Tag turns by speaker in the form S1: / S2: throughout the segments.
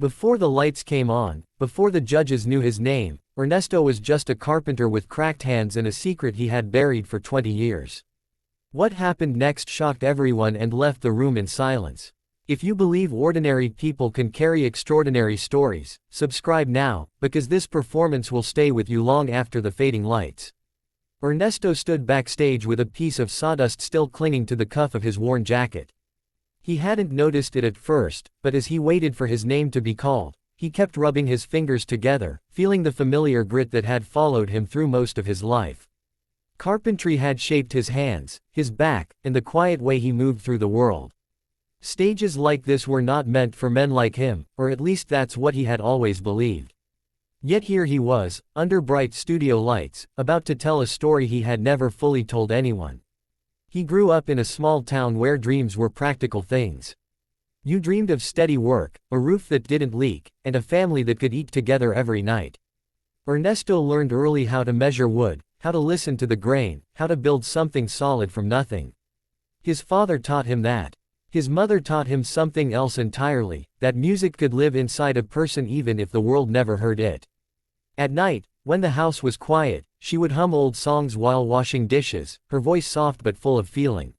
S1: Before the lights came on, before the judges knew his name, Ernesto was just a carpenter with cracked hands and a secret he had buried for 20 years. What happened next shocked everyone and left the room in silence. If you believe ordinary people can carry extraordinary stories, subscribe now, because this performance will stay with you long after the fading lights. Ernesto stood backstage with a piece of sawdust still clinging to the cuff of his worn jacket. He hadn't noticed it at first, but as he waited for his name to be called, he kept rubbing his fingers together, feeling the familiar grit that had followed him through most of his life. Carpentry had shaped his hands, his back, and the quiet way he moved through the world. Stages like this were not meant for men like him, or at least that's what he had always believed. Yet here he was, under bright studio lights, about to tell a story he had never fully told anyone. He grew up in a small town where dreams were practical things. You dreamed of steady work, a roof that didn't leak, and a family that could eat together every night. Ernesto learned early how to measure wood, how to listen to the grain, how to build something solid from nothing. His father taught him that. His mother taught him something else entirely, that music could live inside a person even if the world never heard it. At night, when the house was quiet, she would hum old songs while washing dishes, her voice soft but full of feeling.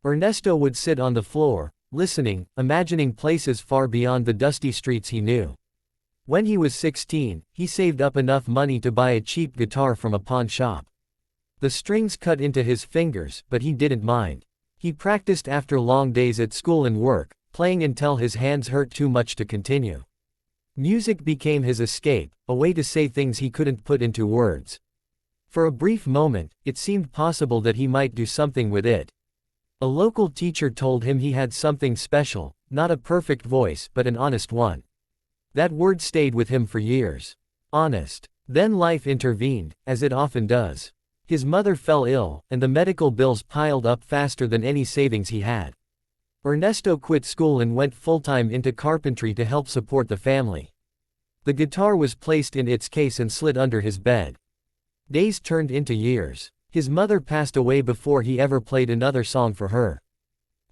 S1: Ernesto would sit on the floor, listening, imagining places far beyond the dusty streets he knew. When he was 16, he saved up enough money to buy a cheap guitar from a pawn shop. The strings cut into his fingers, but he didn't mind. He practiced after long days at school and work, playing until his hands hurt too much to continue. Music became his escape, a way to say things he couldn't put into words. For a brief moment, it seemed possible that he might do something with it. A local teacher told him he had something special, not a perfect voice but an honest one. That word stayed with him for years. Honest. Then life intervened, as it often does. His mother fell ill, and the medical bills piled up faster than any savings he had. Ernesto quit school and went full-time into carpentry to help support the family. The guitar was placed in its case and slid under his bed. Days turned into years. His mother passed away before he ever played another song for her.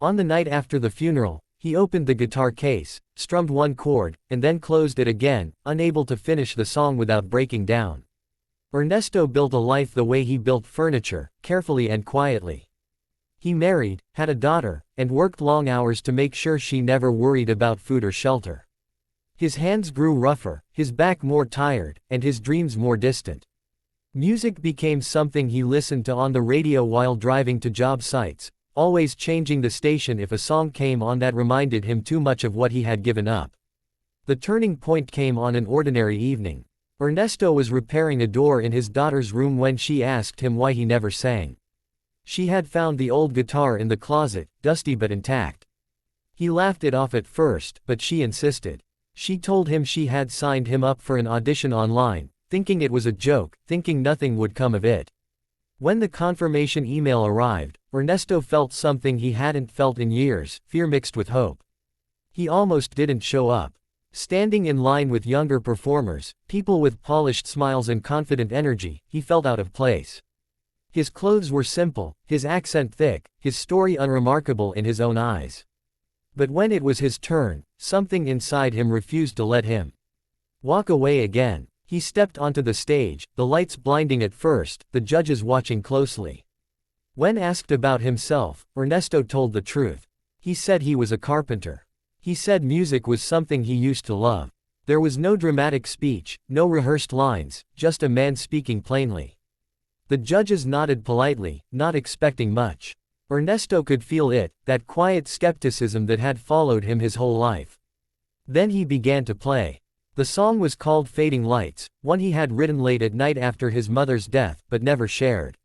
S1: On the night after the funeral, he opened the guitar case, strummed one chord, and then closed it again, unable to finish the song without breaking down. Ernesto built a life the way he built furniture, carefully and quietly. He married, had a daughter, and worked long hours to make sure she never worried about food or shelter. His hands grew rougher, his back more tired, and his dreams more distant. Music became something he listened to on the radio while driving to job sites, always changing the station if a song came on that reminded him too much of what he had given up. The turning point came on an ordinary evening. Ernesto was repairing a door in his daughter's room when she asked him why he never sang. She had found the old guitar in the closet, dusty but intact. He laughed it off at first, but she insisted. She told him she had signed him up for an audition online, thinking it was a joke, thinking nothing would come of it. When the confirmation email arrived, Ernesto felt something he hadn't felt in years, fear mixed with hope. He almost didn't show up. Standing in line with younger performers, people with polished smiles and confident energy, he felt out of place. His clothes were simple, his accent thick, his story unremarkable in his own eyes. But when it was his turn, something inside him refused to let him walk away again. He stepped onto the stage, the lights blinding at first, the judges watching closely. When asked about himself, Ernesto told the truth. He said he was a carpenter. He said music was something he used to love. There was no dramatic speech, no rehearsed lines, just a man speaking plainly. The judges nodded politely, not expecting much. Ernesto could feel it, that quiet skepticism that had followed him his whole life. Then he began to play. The song was called Fading Lights, one he had written late at night after his mother's death, but never shared.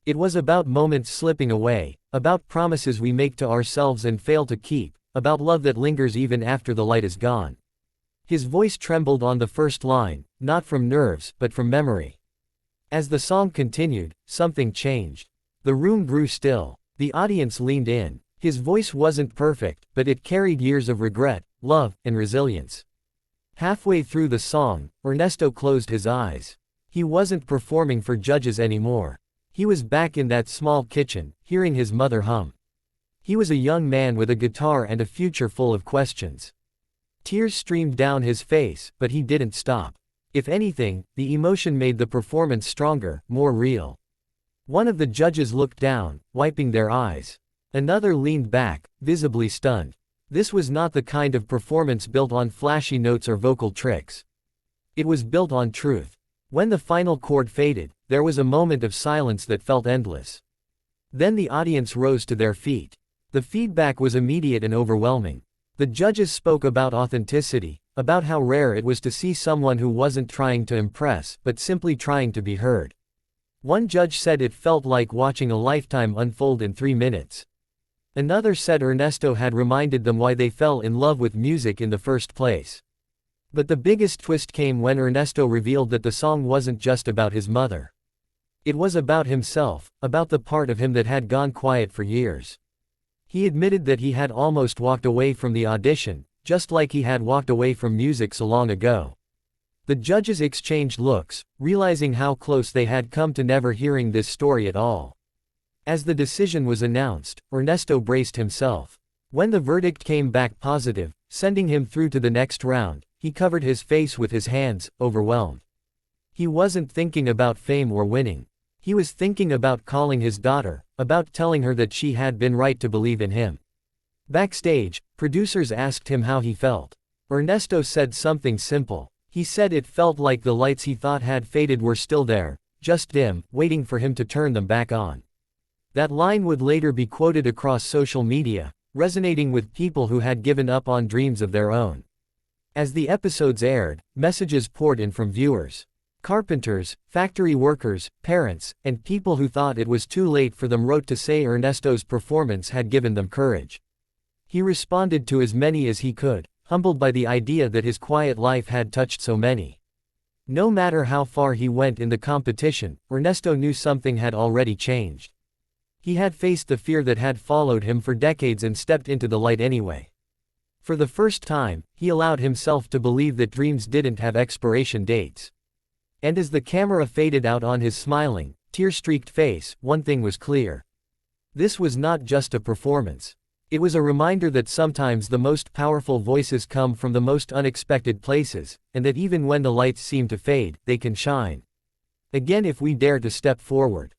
S1: It was about moments slipping away, about promises we make to ourselves and fail to keep, about love that lingers even after the light is gone. His voice trembled on the first line, not from nerves, but from memory. As the song continued, something changed. The room grew still. The audience leaned in. His voice wasn't perfect, but it carried years of regret, love, and resilience. Halfway through the song, Ernesto closed his eyes. He wasn't performing for judges anymore. He was back in that small kitchen, hearing his mother hum. He was a young man with a guitar and a future full of questions. Tears streamed down his face, but he didn't stop. If anything, the emotion made the performance stronger, more real. One of the judges looked down, wiping their eyes. Another leaned back, visibly stunned. This was not the kind of performance built on flashy notes or vocal tricks. It was built on truth. When the final chord faded, there was a moment of silence that felt endless. Then the audience rose to their feet. The feedback was immediate and overwhelming. The judges spoke about authenticity, about how rare it was to see someone who wasn't trying to impress, but simply trying to be heard. One judge said it felt like watching a lifetime unfold in 3 minutes. Another said Ernesto had reminded them why they fell in love with music in the first place. But the biggest twist came when Ernesto revealed that the song wasn't just about his mother. It was about himself, about the part of him that had gone quiet for years. He admitted that he had almost walked away from the audition, just like he had walked away from music so long ago. The judges exchanged looks, realizing how close they had come to never hearing this story at all. As the decision was announced, Ernesto braced himself. When the verdict came back positive, sending him through to the next round, he covered his face with his hands, overwhelmed. He wasn't thinking about fame or winning. He was thinking about calling his daughter, about telling her that she had been right to believe in him. Backstage, producers asked him how he felt. Ernesto said something simple. He said it felt like the lights he thought had faded were still there, just dim, waiting for him to turn them back on. That line would later be quoted across social media, resonating with people who had given up on dreams of their own. As the episodes aired, messages poured in from viewers. Carpenters, factory workers, parents, and people who thought it was too late for them wrote to say Ernesto's performance had given them courage. He responded to as many as he could, humbled by the idea that his quiet life had touched so many. No matter how far he went in the competition, Ernesto knew something had already changed. He had faced the fear that had followed him for decades and stepped into the light anyway. For the first time, he allowed himself to believe that dreams didn't have expiration dates. And as the camera faded out on his smiling, tear-streaked face, one thing was clear. This was not just a performance. It was a reminder that sometimes the most powerful voices come from the most unexpected places, and that even when the lights seem to fade, they can shine again if we dare to step forward.